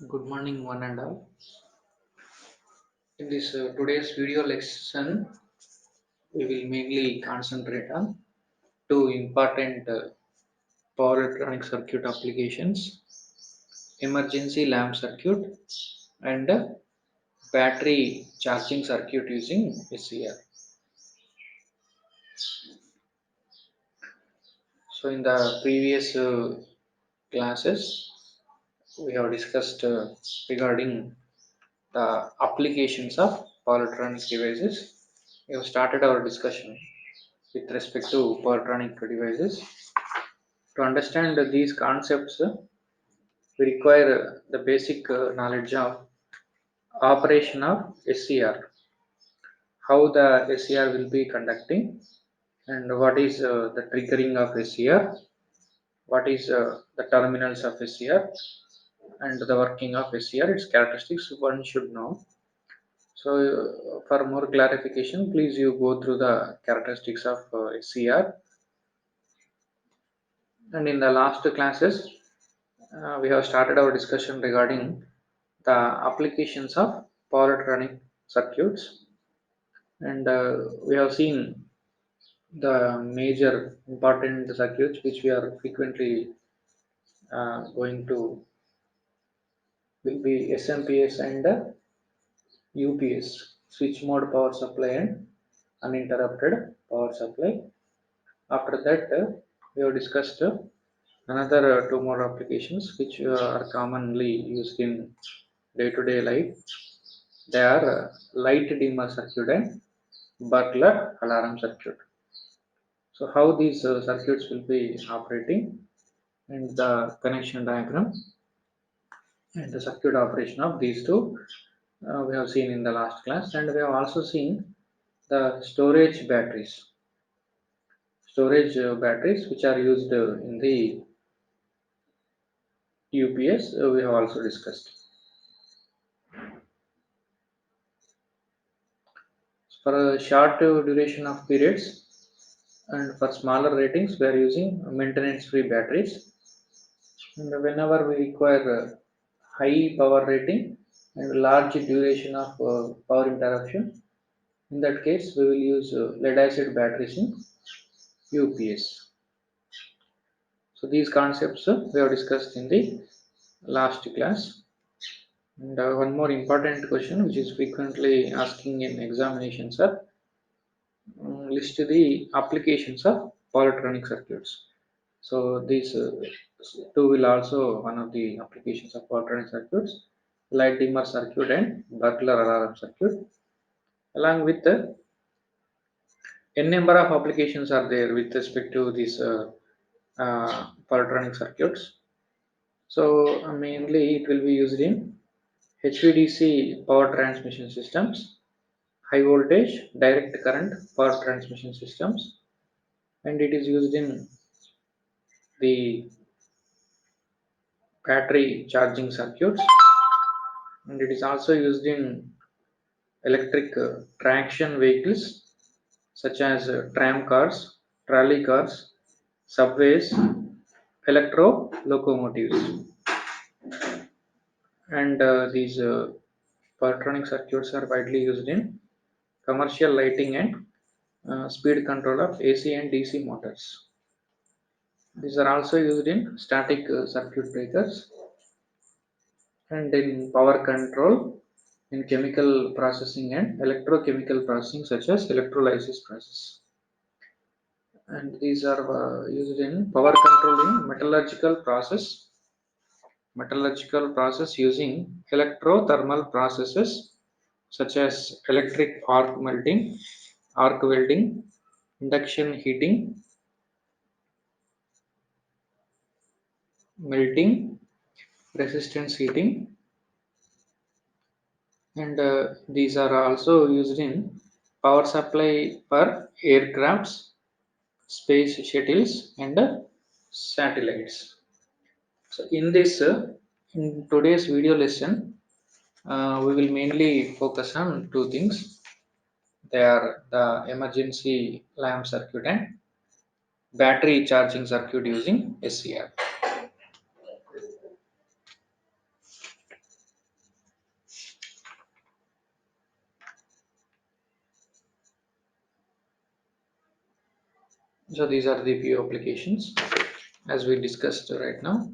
Good morning, one and all. In this today's video lesson, we will mainly concentrate on two important power electronic circuit applications: emergency lamp circuit and battery charging circuit using SCR. So, in the previous classes, we have discussed regarding the applications of power electronic devices. We have started our discussion with respect to power electronic devices. To understand these concepts, we require the basic knowledge of operation of SCR, how the SCR will be conducting, and what is the triggering of SCR, what is the terminals of SCR, and the working of SCR, its characteristics one should know. So, for more clarification, please you go through the characteristics of SCR. And in the last classes, we have started our discussion regarding the applications of power electronic circuits, and we have seen the major important circuits which we are frequently going to will be SMPS and UPS, switch mode power supply and uninterrupted power supply. After that, we have discussed another two more applications which are commonly used in day-to-day life. They are light dimmer circuit and burglar alarm circuit. So how these circuits will be operating and the connection diagram and the circuit operation of these two we have seen in the last class, and we have also seen the storage batteries which are used in the UPS, we have also discussed. For a short duration of periods and for smaller ratings, we are using maintenance free batteries. And whenever we require high power rating and large duration of power interruption, in that case, we will use lead acid batteries in UPS. So these concepts we have discussed in the last class. And one more important question which is frequently asking in examinations are list the applications of power electronic circuits. So these two will also one of the applications of power electronic circuits, light dimmer circuit and burglar alarm circuit. Along with the n number of applications are there with respect to these power electronic circuits. So mainly it will be used in HVDC power transmission systems, high voltage direct current power transmission systems, and it is used in the battery charging circuits, and it is also used in electric traction vehicles such as tram cars, trolley cars, subways, electro locomotives. And these electronic circuits are widely used in commercial lighting and speed control of AC and DC motors. These are also used in static circuit breakers and in power control in chemical processing and electrochemical processing such as electrolysis process. And these are used in power control in metallurgical process using electrothermal processes such as electric arc welding, induction heating, melting, resistance heating, and these are also used in power supply for aircrafts, space shuttles, and satellites. So in today's video lesson, we will mainly focus on two things. They are the emergency lamp circuit and battery charging circuit using SCR. So these are the few applications as we discussed right now.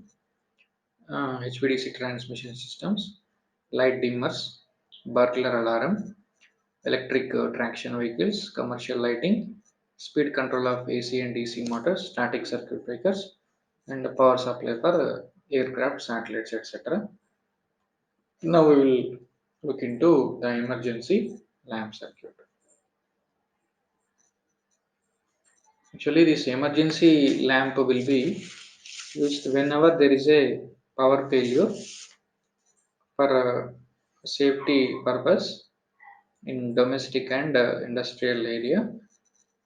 HVDC transmission systems, light dimmers, burglar alarm, electric traction vehicles, commercial lighting, speed control of AC and DC motors, static circuit breakers, and the power supply for aircraft, satellites, etc. Now we will look into the emergency lamp circuit. Actually, this emergency lamp will be used whenever there is a power failure for safety purpose in domestic and industrial area,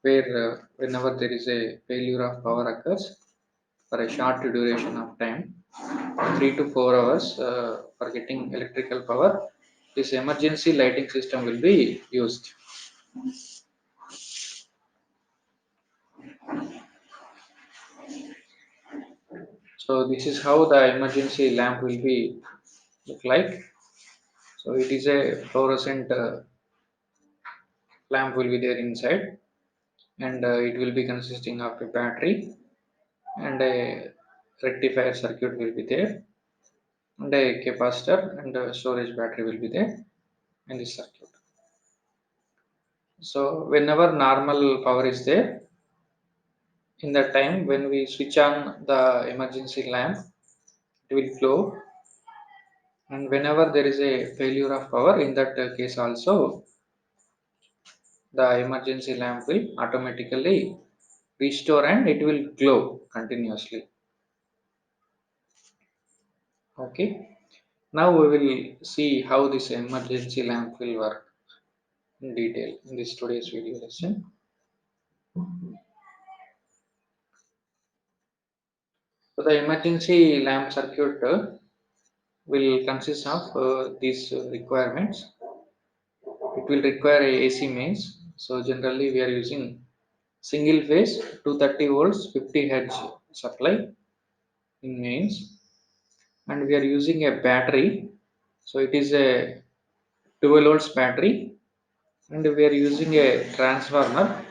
where whenever there is a failure of power occurs for a short duration of time, 3 to 4 hours, for getting electrical power, this emergency lighting system will be used. So this is how the emergency lamp will be look like. So it is a fluorescent lamp will be there inside, and it will be consisting of a battery and a rectifier circuit will be there, and a capacitor and a storage battery will be there in this circuit. So whenever normal power is there, in that time when we switch on the emergency lamp, it will glow, and whenever there is a failure of power, in that case also, the emergency lamp will automatically restore and it will glow continuously. Okay. Now we will see how this emergency lamp will work in detail in this today's video lesson. So the emergency lamp circuit will consist of these requirements. It will require a AC mains. So generally we are using single phase 230 volts 50 hertz supply in mains, and we are using a battery. So it is a 12 volts battery, and we are using a transformer.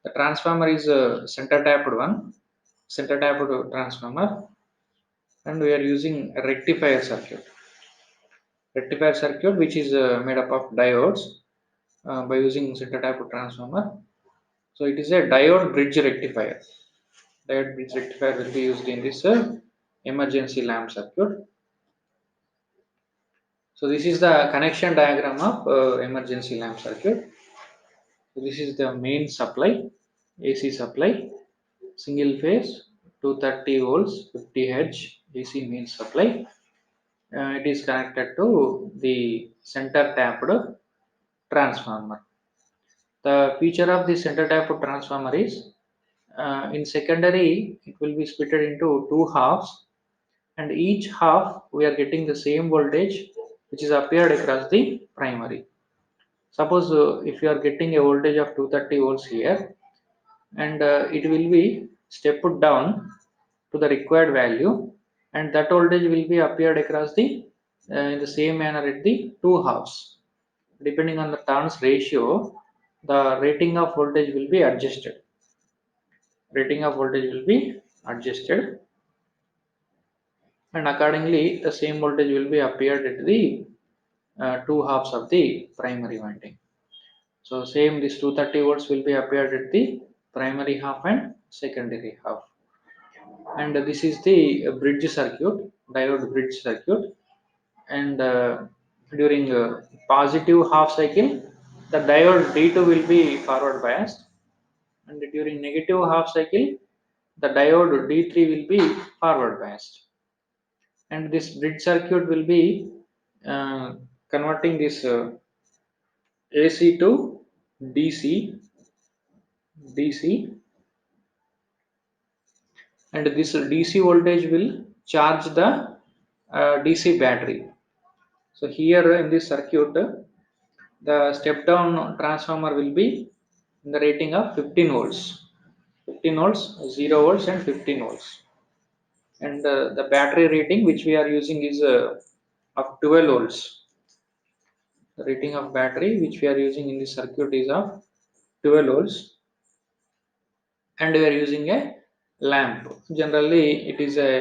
The transformer is a center tapped one, center tapped transformer, and we are using a rectifier circuit which is made up of diodes by using center tapped transformer. So it is a diode bridge rectifier. Diode bridge rectifier will be used in this emergency lamp circuit. So this is the connection diagram of emergency lamp circuit. So this is the main supply, AC supply, single phase, 230 volts, 50 Hz AC main supply. It is connected to the center tapped transformer. The feature of the center tapped transformer is in secondary it will be split into two halves, and each half we are getting the same voltage which is appeared across the primary. Suppose if you are getting a voltage of 230 volts here, and it will be stepped down to the required value, and that voltage will be appeared across the in the same manner at the two halves. Depending on the turns ratio, the rating of voltage will be adjusted. Rating of voltage will be adjusted, and accordingly the same voltage will be appeared at the two halves of the primary winding. So same this 230 volts will be appeared at the primary half and secondary half. And this is the bridge circuit, diode bridge circuit, and during positive half cycle the diode D2 will be forward biased, and during negative half cycle the diode D3 will be forward biased, and this bridge circuit will be converting this AC to DC, and this DC voltage will charge the DC battery. So here in this circuit, the step down transformer will be in the rating of 15 volts. 15 volts, 0 volts and 15 volts. And the battery rating which we are using is of 12 volts. The rating of battery which we are using in this circuit is of 12 volts. and we are using a lamp. Generally, it is a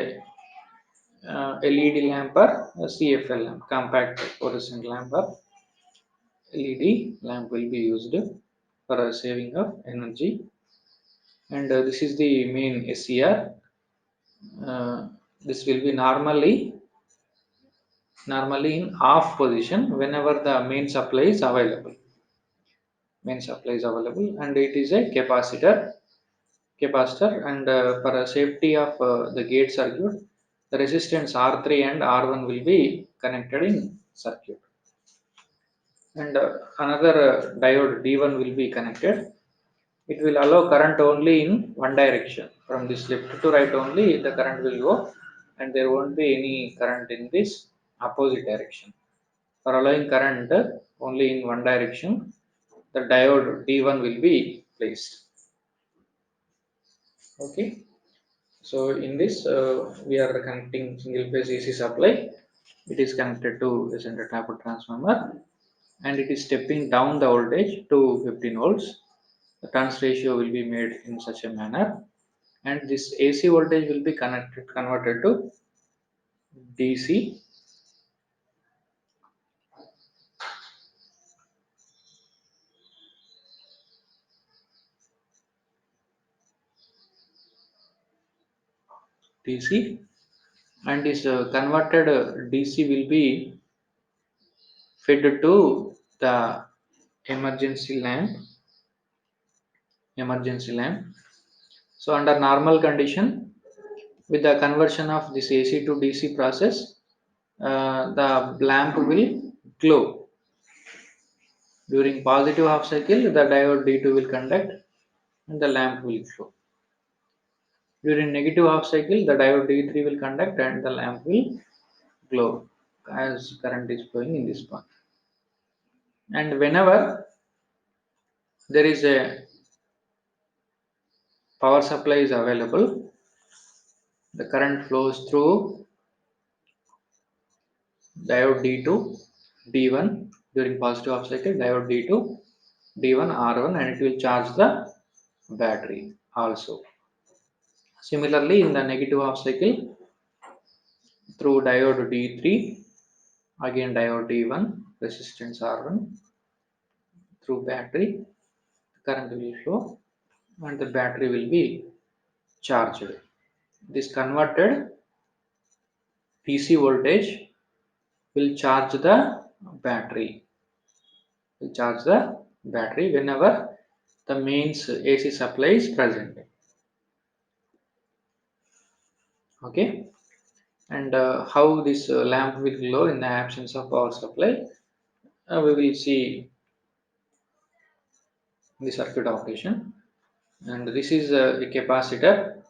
LED lamp or a CFL lamp, compact fluorescent lamp or LED lamp will be used for a saving of energy. And this is the main SCR. This will be normally in off position whenever the main supply is available, and it is a capacitor, and for a safety of the gate circuit, the resistance R3 and R1 will be connected in circuit, and another diode D1 will be connected. It will allow current only in one direction, from this left to right only the current will go, and there won't be any current in this opposite direction. For allowing current only in one direction, the diode D1 will be placed. Okay, so in this we are connecting single phase AC supply. It is connected to the center taper transformer, and it is stepping down the voltage to 15 volts. The turns ratio will be made in such a manner, and this AC voltage will be converted to DC, and this converted DC will be fed to the emergency lamp. Emergency lamp. So under normal condition, with the conversion of this AC to DC process, the lamp will glow. During positive half cycle, the diode D2 will conduct and the lamp will glow. During negative half cycle, the diode D3 will conduct and the lamp will glow as current is flowing in this path. And whenever there is a power supply is available, the current flows through diode D2, D1 during positive half cycle, diode D2, D1, R1, and it will charge the battery also. Similarly, in the negative half cycle, through diode D3, again diode D1, resistance R1, through battery, current will flow and the battery will be charged. This converted DC voltage will charge the battery. Will charge the battery whenever the mains AC supply is present. Okay, and how this lamp will glow in the absence of power supply, we will see the circuit operation. And this is a capacitor.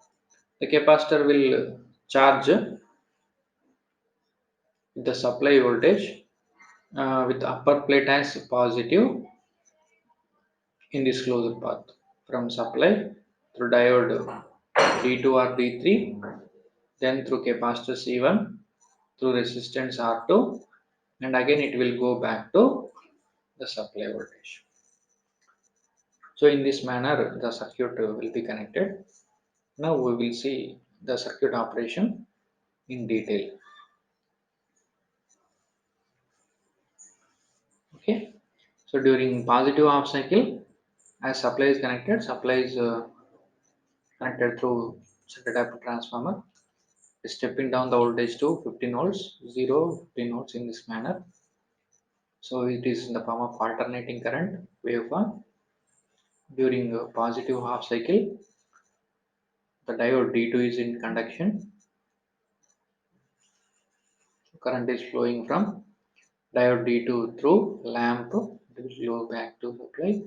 The capacitor will charge the supply voltage with the upper plate as positive in this closed path from supply through diode D2 or D3, then through capacitor C1, through resistance R2, and again it will go back to the supply voltage. So in this manner the circuit will be connected. Now we will see the circuit operation in detail. Okay, so during positive half cycle, as supply is connected, supply is connected through circuit type transformer, stepping down the voltage to 15 volts, 0, 15 volts in this manner. So it is in the form of alternating current waveform. During positive half cycle, the diode D2 is in conduction. Current is flowing from diode D2 through lamp. It will flow back to supply.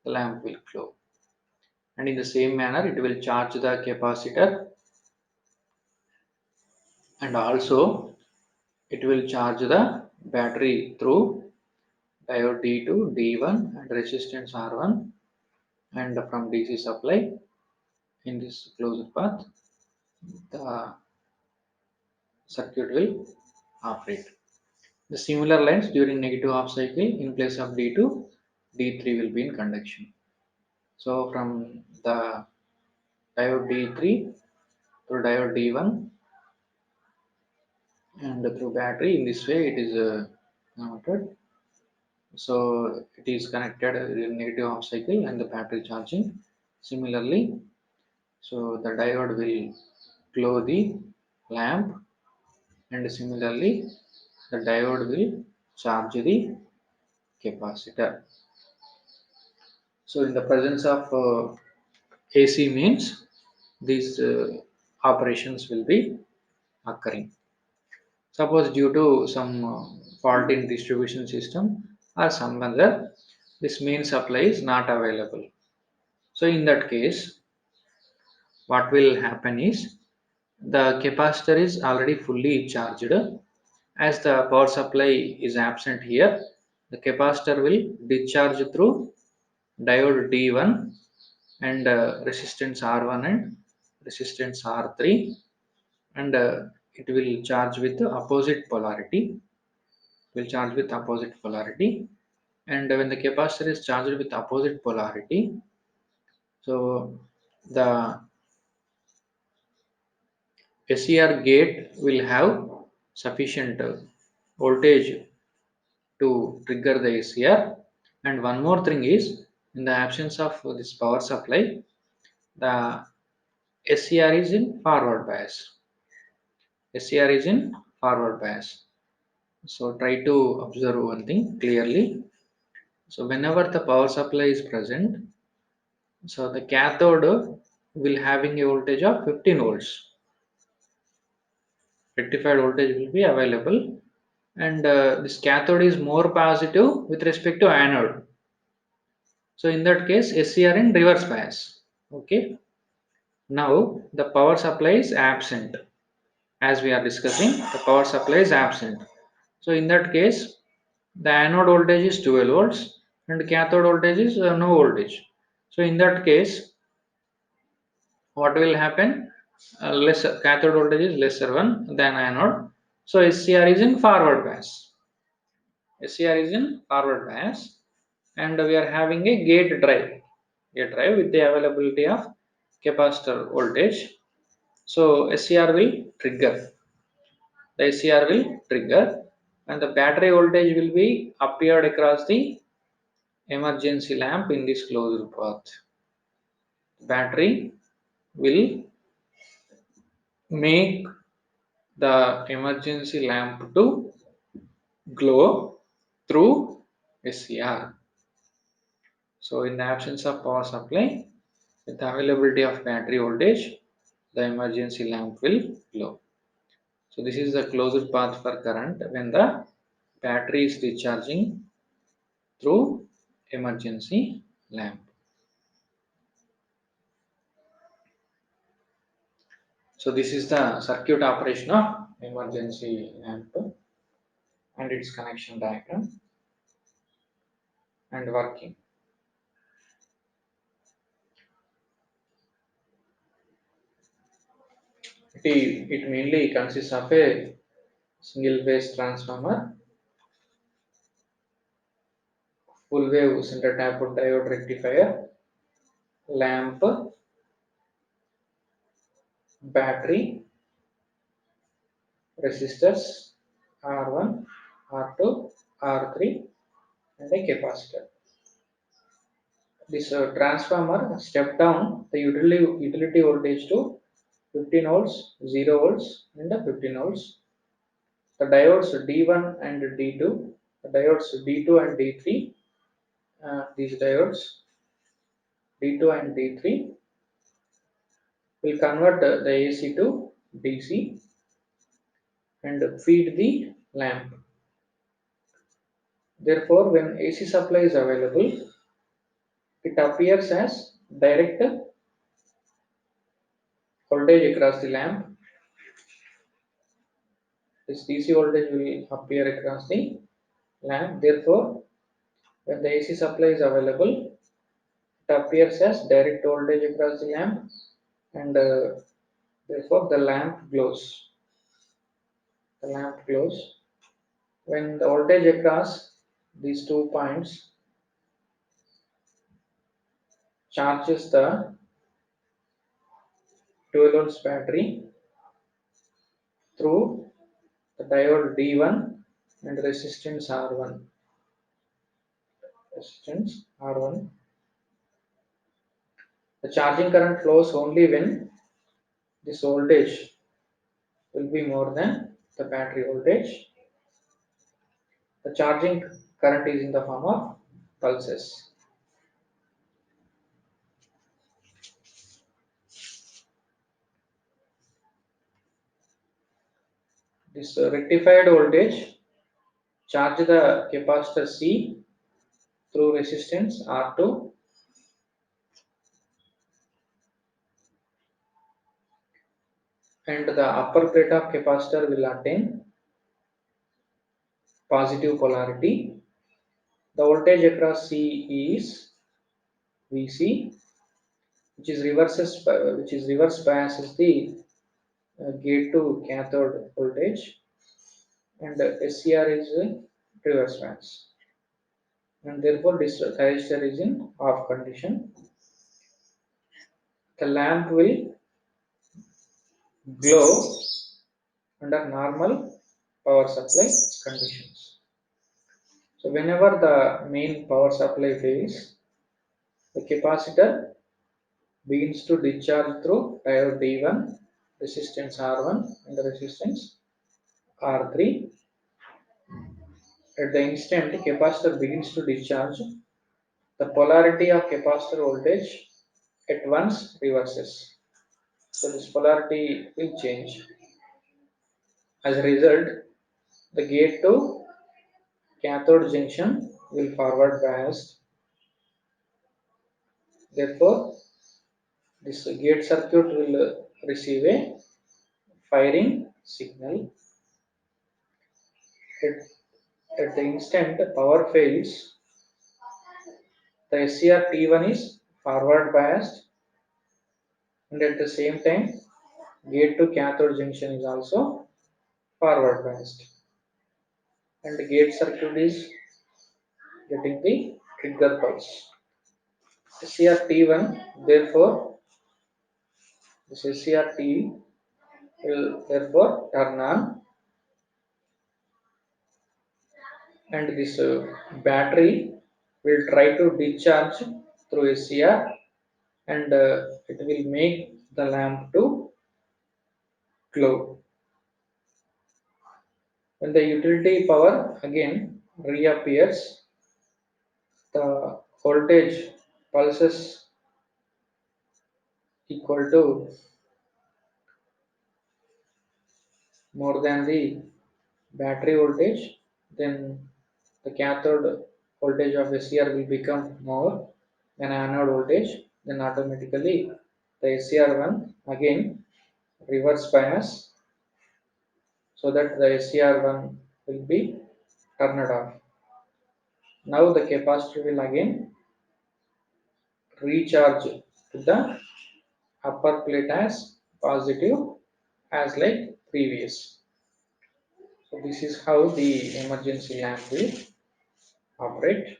The lamp will flow. And in the same manner, it will charge the capacitor, and also it will charge the battery through diode D2, D1, and resistance R1, and from DC supply in this closed path, the circuit will operate. The similar lines during negative half cycle, in place of D2, D3 will be in conduction. So from the diode D3 through diode D1 and through battery. In this way it is converted. So it is connected in negative half cycle and the battery charging. Similarly, so the diode will glow the lamp, and similarly the diode will charge the capacitor. So in the presence of AC means these operations will be occurring. Suppose due to some fault in distribution system or some other, this main supply is not available. So in that case, what will happen is the capacitor is already fully charged. As the power supply is absent here, the capacitor will discharge through diode D1 and resistance R1 and resistance R3, and it will charge with the opposite polarity. Will charge with opposite polarity, and when the capacitor is charged with opposite polarity, so the SCR gate will have sufficient voltage to trigger the SCR. And one more thing is, in the absence of this power supply, the SCR is in forward bias. SCR is in forward bias. So try to observe one thing clearly. So whenever the power supply is present, so the cathode will having a voltage of 15 volts. Rectified voltage will be available, and this cathode is more positive with respect to anode. So in that case, SCR in reverse bias. Okay. Now the power supply is absent. As we are discussing, the power supply is absent. So in that case, the anode voltage is 12 volts and cathode voltage is no voltage. So in that case, what will happen? Lesser cathode voltage is lesser one than anode. So SCR is in forward bias. SCR is in forward bias, and we are having a gate drive with the availability of capacitor voltage. So SCR will trigger. The SCR will trigger, and the battery voltage will be appeared across the emergency lamp in this closed path. Battery will make the emergency lamp to glow through SCR. So in the absence of power supply, with the availability of battery voltage, the emergency lamp will glow. So this is the closed path for current when the battery is recharging through emergency lamp. So this is the circuit operation of emergency lamp and its connection diagram and working. It mainly consists of a single phase transformer, full wave center tapped diode rectifier, lamp, battery, resistors R1, R2, R3, and a capacitor. This transformer step down the utility voltage to 15 volts, 0 volts, and 15 volts. The diodes D1 and D2, the diodes D2 and D3, these diodes D2 and D3 will convert the AC to DC and feed the lamp. Therefore, when AC supply is available, it appears as direct voltage across the lamp. This DC voltage will appear across the lamp. Therefore, when the AC supply is available, it appears as direct voltage across the lamp, and therefore the lamp glows. The lamp glows. When the voltage across these 2 points charges the 12 volts battery through the diode D1 and resistance R1. Resistance R1. The charging current flows only when this voltage will be more than the battery voltage. The charging current is in the form of pulses. This rectified voltage charge the capacitor C through resistance R2, and the upper plate of capacitor will attain positive polarity. The voltage across C is Vc, which is reverse biases the gate to cathode voltage, and SCR is reverse bias, and therefore this resistor is in off condition. The lamp will glow under normal power supply conditions. So whenever the main power supply fails, the capacitor begins to discharge through diode D1, resistance R1 and the resistance R3. At the instant capacitor begins to discharge, the polarity of capacitor voltage at once reverses. So this polarity will change. As a result, the gate to cathode junction will forward biased. Therefore, this gate circuit will receive a firing signal. At the instant power fails, the SCR T1 is forward biased, and at the same time gate to cathode junction is also forward biased, and the gate circuit is getting the trigger pulse. SCR T1, therefore this SCR T will therefore turn on, and this battery will try to discharge through SCR, and it will make the lamp to glow. When the utility power again reappears, the voltage pulses equal to more than the battery voltage, then the cathode voltage of SCR will become more than anode voltage, then automatically the SCR1 again reverse bias, so that the SCR1 will be turned off. Now the capacitor will again recharge to the upper plate as positive as like previous. So this is how the emergency lamp will operate.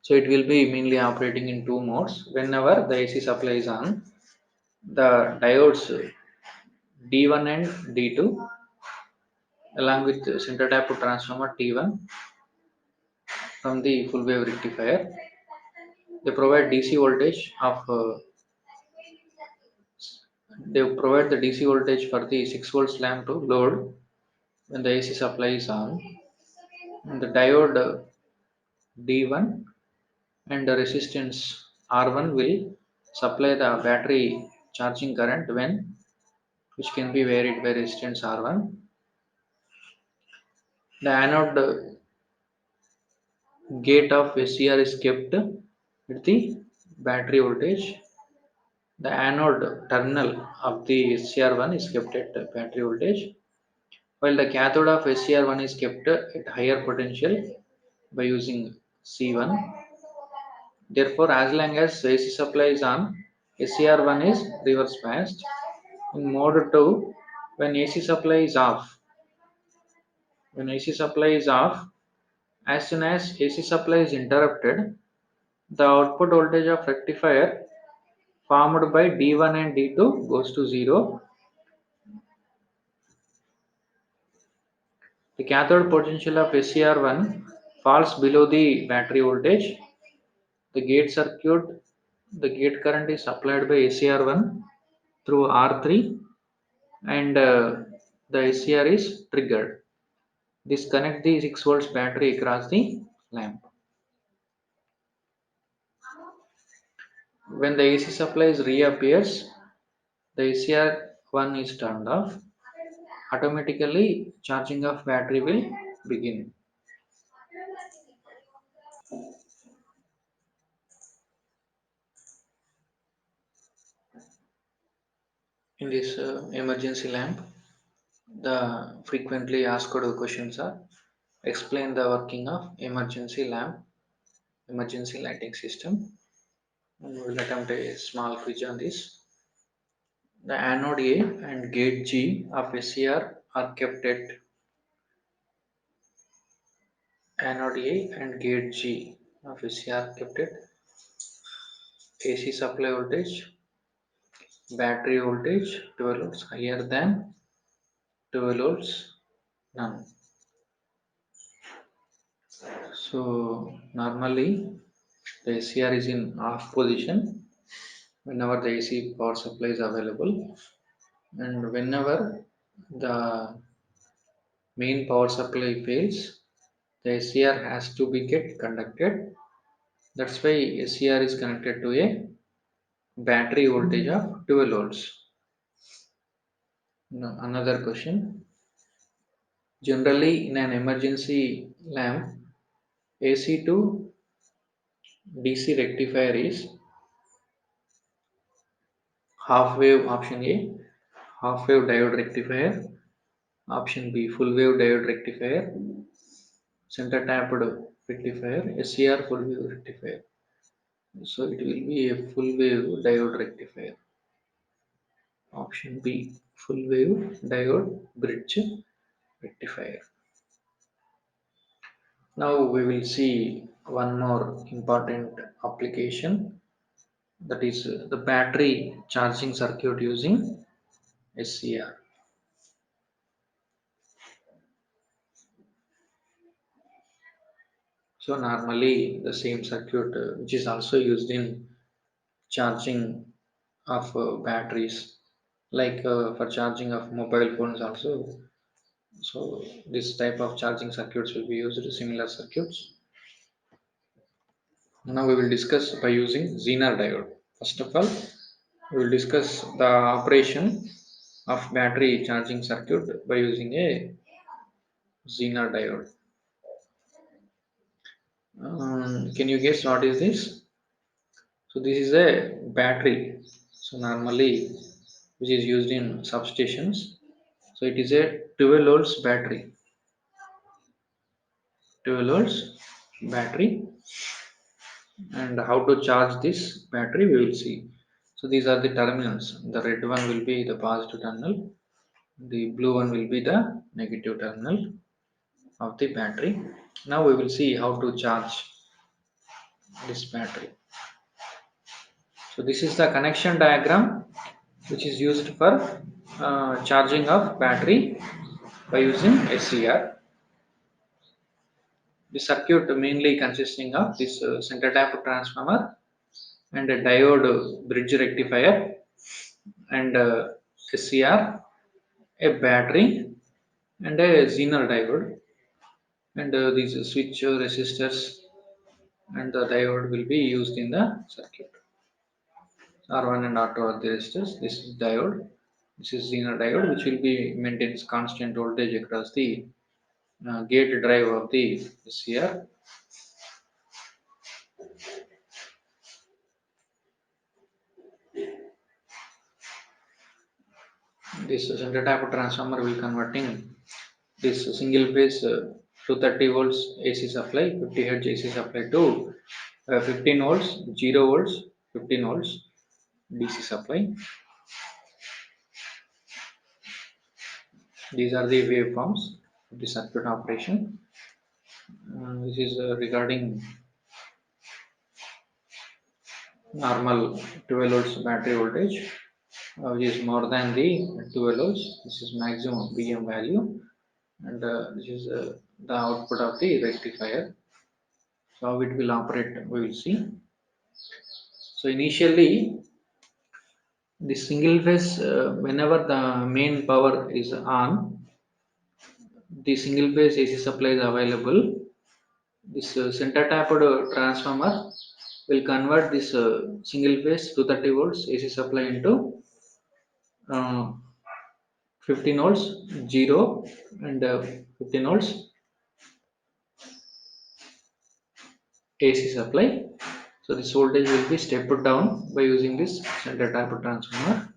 So it will be mainly operating in two modes. Whenever the AC supply is on, the diodes D1 and D2 along with center tapped transformer T1 from the full wave rectifier, they provide DC voltage of they provide the DC voltage for the 6 volts lamp to load when the AC supply is on. And the diode D1 and the resistance R1 will supply the battery charging current when, which can be varied by resistance R1. The anode gate of SCR is kept at the battery voltage. The anode terminal of the SCR1 is kept at battery voltage, while the cathode of SCR1 is kept at higher potential by using C1. Therefore, as long as AC supply is on, SCR1 is reverse biased. In mode 2, when AC supply is off, when AC supply is off, As soon as AC supply is interrupted, the output voltage of rectifier formed by D1 and D2 goes to 0. The cathode potential of SCR1 falls below the battery voltage. The gate circuit, the gate current is supplied by SCR1 through R3, and the SCR is triggered. This connects the 6 volts battery across the lamp. When the AC supply reappears, the SCR1 is turned off. Automatically, charging of battery will begin. In this emergency lamp, the frequently asked questions are: explain the working of emergency lamp, emergency lighting system. And we will attempt a small quiz on this. The anode A and gate G of SCR are kept at anode A and gate G of SCR kept at AC supply voltage, battery voltage 12 volts higher than 12 volts, none. So normally the SCR is in off position whenever the AC power supply is available, and whenever the main power supply fails, the SCR has to be get conducted. That's why SCR is connected to a battery voltage of 12 volts. Now, another question. Generally, in an emergency lamp, AC to DC rectifier is half wave option A, half wave diode rectifier, option B, full wave diode rectifier, center tapped rectifier, SCR full wave rectifier. So it will be a full wave diode rectifier. Option B, full wave diode bridge rectifier. Now we will see one more important application, that is the battery charging circuit using SCR. So normally the same circuit which is also used in charging of batteries, like for charging of mobile phones also. So this type of charging circuits will be used, similar circuits. Now we will discuss by using Zener diode. First of all, we will discuss the operation of battery charging circuit by using a Zener diode. Can you guess what is this? So this is a battery. So normally, which is used in substations. So it is a 12 volts battery. 12 volts battery. And how to charge this battery we will see. So these are the terminals. The red one will be the positive terminal. The blue one will be the negative terminal of the battery. Now we will see how to charge this battery. So this is the connection diagram which is used for charging of battery by using SCR. The circuit mainly consisting of this center tap transformer and a diode bridge rectifier and SCR, a battery and a Zener diode, and these switch resistors and the diode will be used in the circuit. R1 and R2 are the resistors. This is diode. This is Zener diode, which will be maintains constant voltage across the gate drive of the SCR. This center type of transformer will converting this single phase 230 volts AC supply, 50 hertz AC supply to 15 volts, 0 volts, 15 volts DC supply. These are the waveforms of the circuit operation. This is regarding normal 12 volts battery voltage, which is more than the 12 volts. This is maximum BM value, and this is the output of the rectifier. So how it will operate, we will see. So initially, the single phase, whenever the main power is on, the single phase AC supply is available. This center tapped transformer will convert this single phase 230 volts AC supply into uh, 15 volts 0 and 15 volts AC supply. So this voltage will be stepped down by using this center tapped transformer,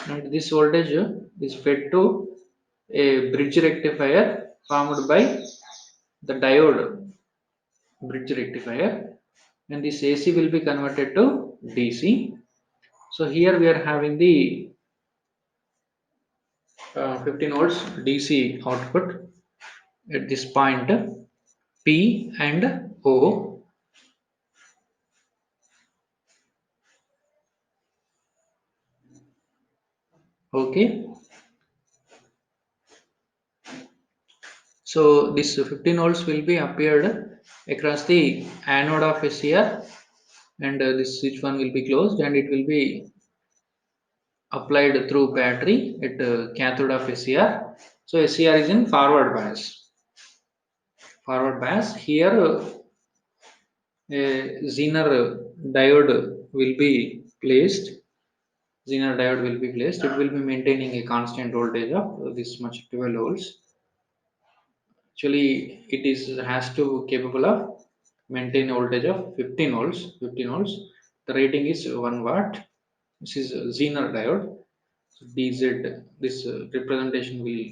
and this voltage is fed to a bridge rectifier formed by the diode bridge rectifier, and this AC will be converted to DC. So here we are having the 15 volts DC output at this point P and O. Okay, so this 15 volts will be appeared across the anode of SCR, and this switch one will be closed, and it will be applied through battery at cathode of SCR. So SCR is in forward bias. Forward bias here, a Zener diode will be placed. Zener diode will be placed. It will be maintaining a constant voltage of this much 12 volts. Actually, it is has to capable of maintain a voltage of 15 volts. 15 volts. The rating is 1 watt. This is Zener diode. So DZ, this representation will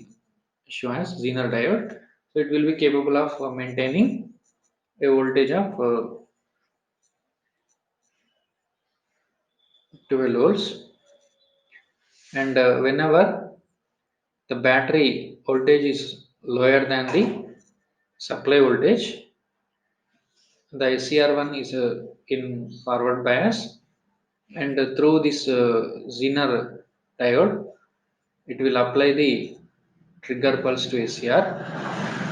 show as Zener diode. So it will be capable of maintaining a voltage of 12 volts, and whenever the battery voltage is lower than the supply voltage, the SCR1 is in forward bias, and through this Zener diode, it will apply the trigger pulse to SCR,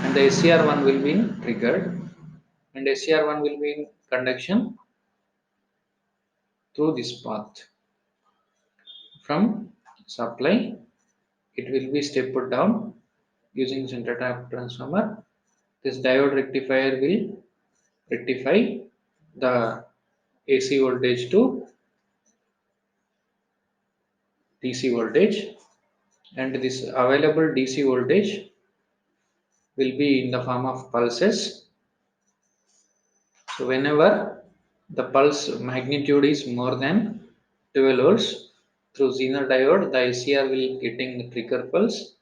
and the SCR1 will be triggered, and SCR1 will be in conduction through this path from supply. It will be stepped down using center tap transformer. This diode rectifier will rectify the AC voltage to DC voltage, and this available DC voltage will be in the form of pulses. So whenever the pulse magnitude is more than 12 volts, through Zener diode the SCR will getting the trigger pulse,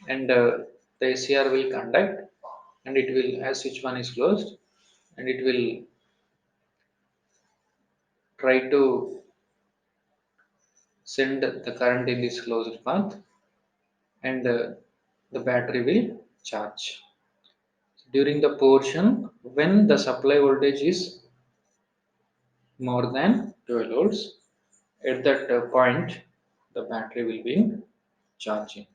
and the SCR will conduct, and it will, as switch one is closed, and it will try to send the current in this closed path, and the battery will charge. During the portion when the supply voltage is more than 12 volts, at that point the battery will be in charging.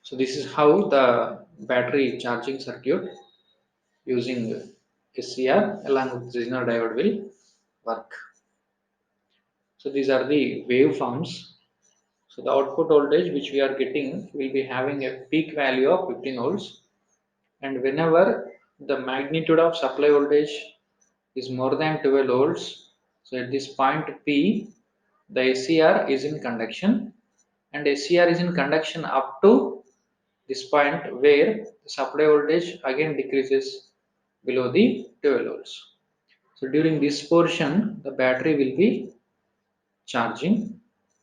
So this is how the battery charging circuit using SCR along with Zener diode will work. So these are the waveforms. So the output voltage which we are getting will be having a peak value of 15 volts, and whenever the magnitude of supply voltage is more than 12 volts, so at this point P, the SCR is in conduction, and SCR is in conduction up to this point where the supply voltage again decreases below the 12 volts. So during this portion the battery will be charging.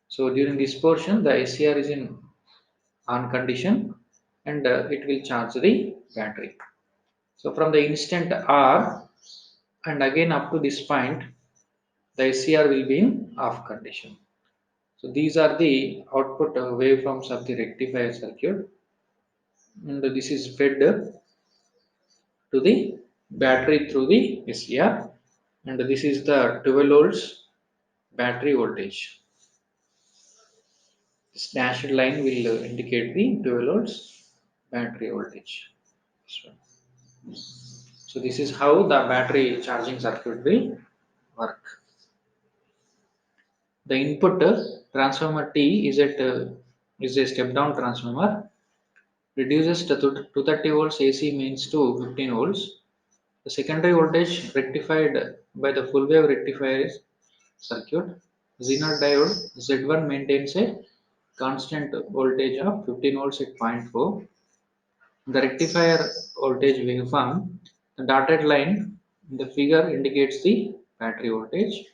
So during this portion the SCR is in on condition, and it will charge the battery. So from the instant R and again up to this point, the SCR will be in off condition. So these are the output waveforms of the rectifier circuit, and this is fed to the battery through the SCR, and this is the 12 volts battery voltage. This dashed line will indicate the 12 volts battery voltage. So this is how the battery charging circuit will work. The input transformer T is a step down transformer, reduces the 230 volts AC mains to 15 volts. The secondary voltage rectified by the full wave rectifier circuit. Zener diode Z1 maintains a constant voltage of 15 volts at point 4. The rectifier voltage waveform, the dotted line in the figure indicates the battery voltage.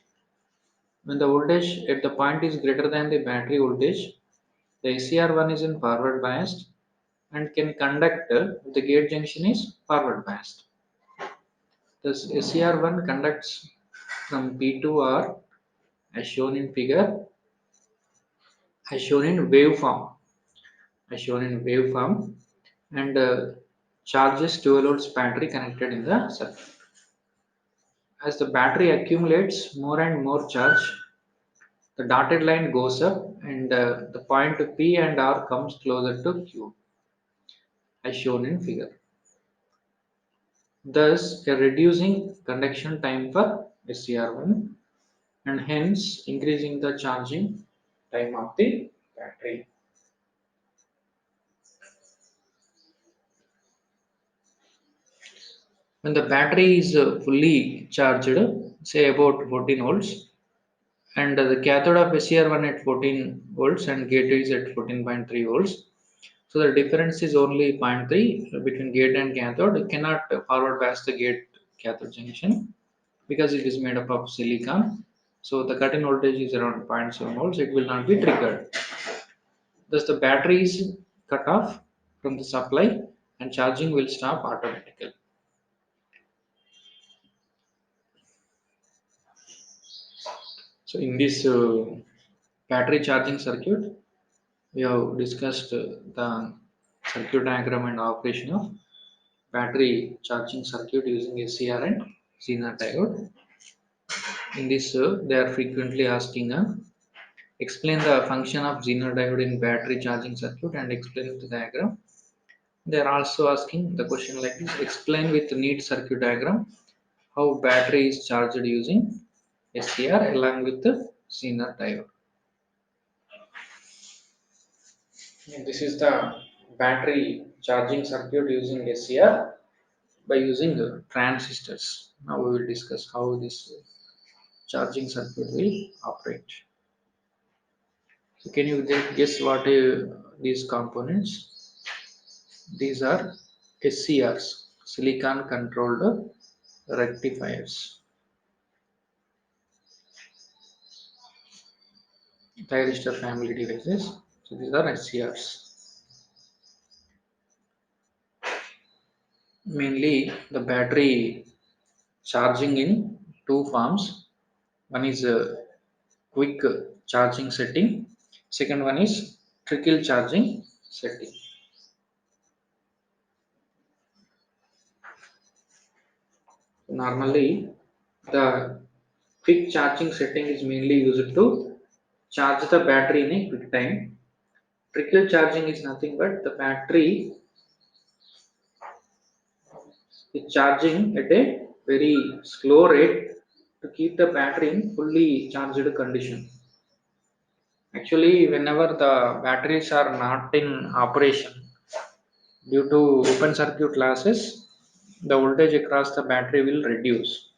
When the voltage at the point is greater than the battery voltage, the SCR1 is in forward biased and can conduct if the gate junction is forward biased. Thus, SCR1 conducts from P to R as shown in figure, as shown in waveform, as shown in waveform, and charges 12 volts battery connected in the circuit. As the battery accumulates more and more charge, the dotted line goes up and the point P and R comes closer to Q as shown in figure. Thus, a reducing conduction time for SCR1 and hence increasing the charging time of the battery. When the battery is fully charged, say about 14 volts, and the cathode of SCR1 at 14 volts and gate is at 14.3 volts. So the difference is only zero point 0.3 between gate and cathode. You cannot forward bias the gate cathode junction because it is made up of silicon. So the cut-in voltage is around zero point 0.7 volts. It will not be triggered. Thus the battery is cut off from the supply and charging will stop automatically. So in this battery charging circuit, we have discussed the circuit diagram and operation of battery charging circuit using SCR and Zener diode. In this, they are frequently asking explain the function of Zener diode in battery charging circuit and explain the diagram. They are also asking the question like this: explain with neat circuit diagram how battery is charged using SCR along with the Zener diode. And this is the battery charging circuit using SCR by using transistors. Now we will discuss how this charging circuit will operate. So can you guess what these components? These are SCRs, silicon controlled rectifiers, thyristor family devices. So these are SCRs. Mainly the battery charging in two forms. One is a quick charging setting. Second one is trickle charging setting. Normally, the quick charging setting is mainly used to charge the battery in a quick time. Trickle charging is nothing but the battery is charging at a very slow rate to keep the battery in fully charged condition. Actually, whenever the batteries are not in operation due to open circuit losses, the voltage across the battery will reduce.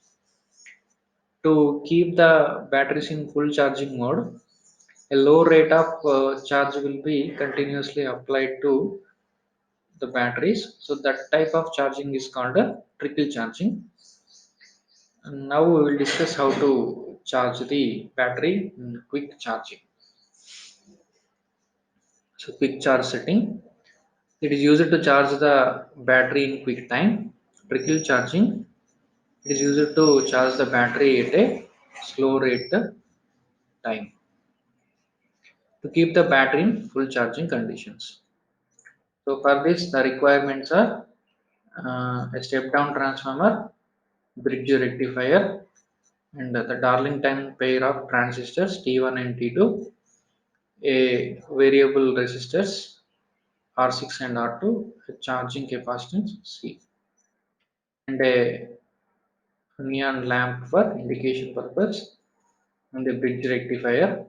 To keep the batteries in full charging mode, a low rate of charge will be continuously applied to the batteries. So that type of charging is called a trickle charging. And now we will discuss how to charge the battery in quick charging. So quick charge setting. It is used to charge the battery in quick time. Trickle charging. It is used to charge the battery at a slow rate time to keep the battery in full charging conditions. So for this, the requirements are a step down transformer, bridge rectifier, and the Darlington pair of transistors T1 and T2, a variable resistors R6 and R2, a charging capacitance C, and a neon lamp for indication purpose, and a bridge rectifier,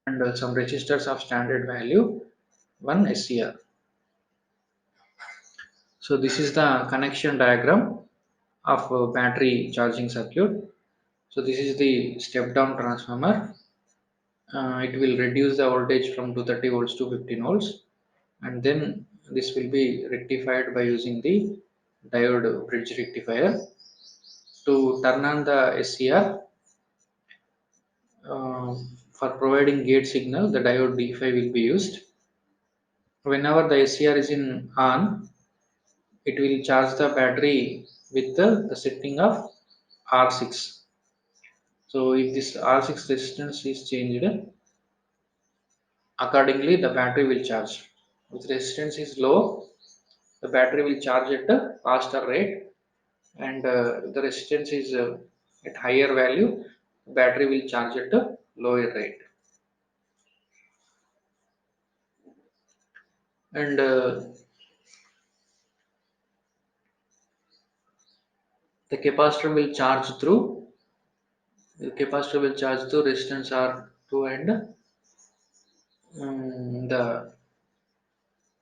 and some resistors of standard value, one SCR. So this is the connection diagram of a battery charging circuit. So this is the step down transformer. It will reduce the voltage from 230 volts to 15 volts, and then this will be rectified by using the diode bridge rectifier. To turn on the SCR, for providing gate signal, the diode D5 will be used. Whenever the SCR is in on, it will charge the battery with the setting of R6. So if this R6 resistance is changed, accordingly the battery will charge. If resistance is low, the battery will charge at a faster rate, and the resistance is at higher value, battery will charge at a lower rate. And the capacitor will charge through resistance R2 and the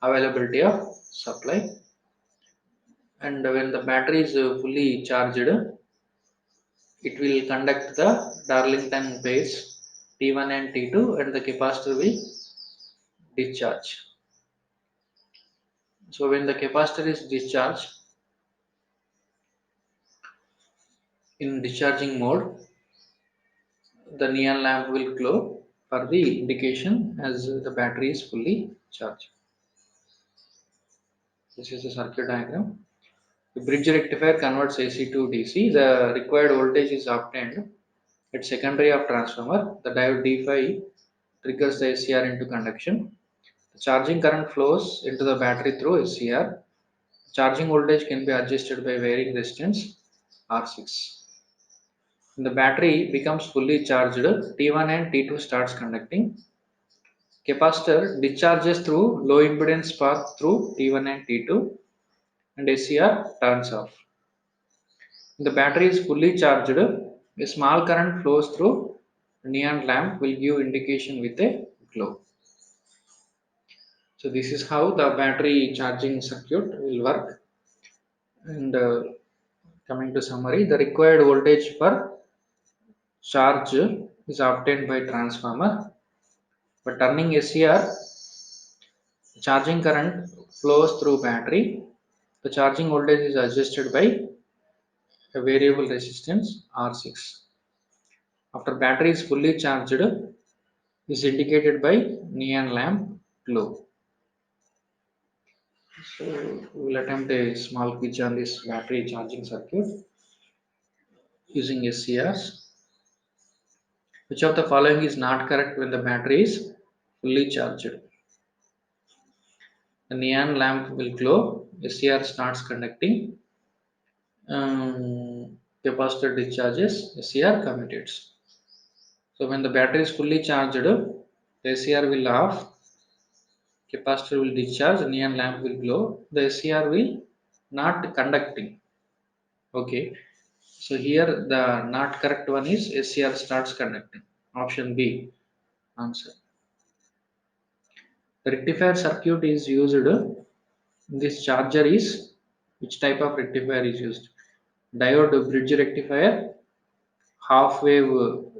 availability of supply. And when the battery is fully charged, it will conduct the Darlington pairs T1 and T2, and the capacitor will discharge. So when the capacitor is discharged in discharging mode, the neon lamp will glow for the indication as the battery is fully charged. This is the circuit diagram. The bridge rectifier converts AC to DC. The required voltage is obtained at secondary of transformer. The diode D5 triggers the SCR into conduction. The charging current flows into the battery through SCR. Charging voltage can be adjusted by varying resistance R6. When the battery becomes fully charged, T1 and T2 starts conducting. Capacitor discharges through low impedance path through T1 and T2, and SCR turns off. When the battery is fully charged, a small current flows through neon lamp will give indication with a glow. So this is how the battery charging circuit will work. And coming to summary, the required voltage for charge is obtained by transformer. For turning SCR, charging current flows through battery. The charging voltage is adjusted by a variable resistance R6. After battery is fully charged, is indicated by neon lamp glow. So we will attempt a small quiz on this battery charging circuit using SCRs. Which of the following is not correct when the battery is fully charged? The neon lamp will glow, SCR starts conducting, capacitor discharges, SCR commutates. So when the battery is fully charged, the SCR will off, capacitor will discharge, neon lamp will glow, the SCR will not conducting. Okay, so here the not correct one is SCR starts conducting. Option B answer. The rectifier circuit is used. This charger is which type of rectifier is used? Diode bridge rectifier, half wave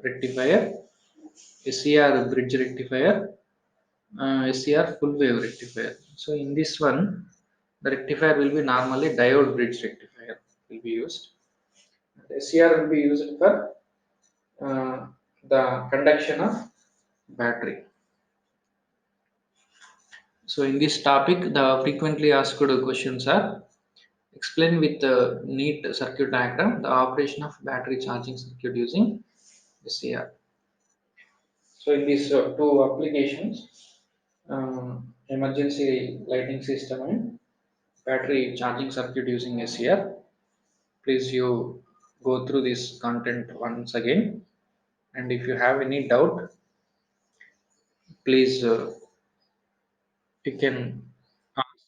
rectifier, SCR bridge rectifier, SCR full wave rectifier. So in this one, the rectifier will be normally diode bridge rectifier will be used. SCR will be used for the conduction of battery. So in this topic, the frequently asked questions are: explain with a neat circuit diagram the operation of battery charging circuit using SCR. So in these two applications, emergency lighting system and battery charging circuit using SCR. Please you go through this content once again, and if you have any doubt, please you can ask,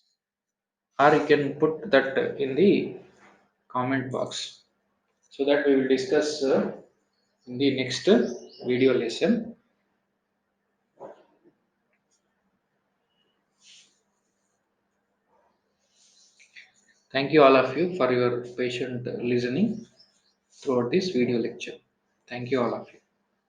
or you can put that in the comment box, so that we will discuss in the next video lesson. Thank you all of you for your patient listening throughout this video lecture. Thank you all of you.